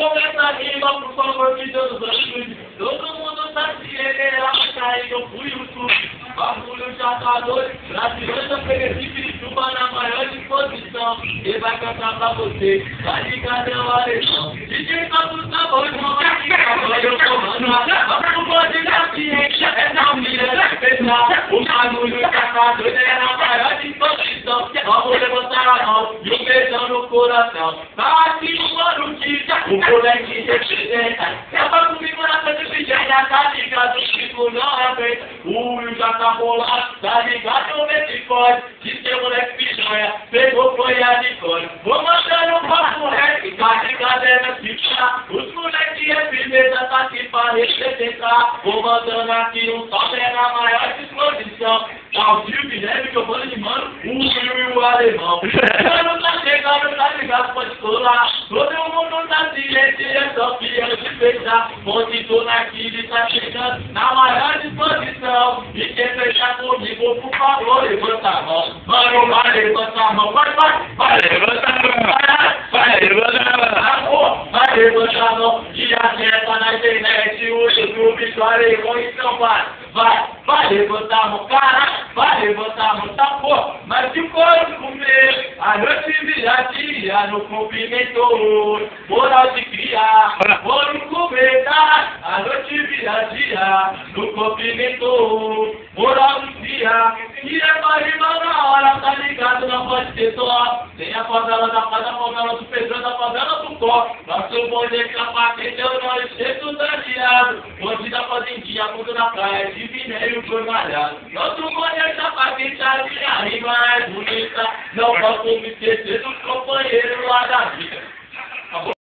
começa a rima, por favor, me dando ajude. Todo mundo tá se generando, aí eu fui o sul. Bagulho já tá doido, Brasilândia pega esse Pirituba na maior disposição. Ele vai cantar pra você, tá ligado, é o alemão. DJ Campos tá bom, irmão, aqui agora eu tô mandando. Vamos pode dar ciência, é na mira de pensar. O bagulho já tá doido, é na maior disposição. Vamos levantar a mão e um beijão no coração. Tá aqui o Marutica, o moleque representa. É pra comigo na frente do DJ, já tá ligado, o Chico não é feito. O Will já tá bolado, tá ligado, o Metricode. De ser moleque piranha, pegou foi a Nicole. Vou mandando um papo reto, tá ligado, é na ficha. Os moleque é firmeza, tá aqui pra representar. Vou mandando aqui um salve, é na maior disposição. Tá o Gil Guilherme, que eu mando de mano, o Will e o alemão. Mano, tá chegando, tá ligado, pode colar. Todo mundo tá silêncio, é só piano de fechar. Monte aqui, tá chegando, na maior disposição. E quem fechar comigo, por favor, levanta a mão. Mano, vai levantar a mão, vai levantar a mão, vai levantar a mão. Vai levantar a mão, e acerta na internet, o YouTube, chorei com então vai levantar a mão, caralho, vai levantar a mão, tá porra, mas se for comer, a noite vira dia, no cumprimentou, moral de criar, foram comer, tá? A noite vira dia, no cumprimentou, moral de criar, e é pra rimar na hora, tá ligado, não pode ter só, tem a favela da paz, a favela do Pedrão, da favela do Có, nosso bonde que a patente, eu não esqueço da aliado, bonde da fazendinha, fundo da praia, de Vinério foi malhado. Nosso bonde da patente, a minha rima é bonita, não posso me esquecer dos companheiros lá da vida.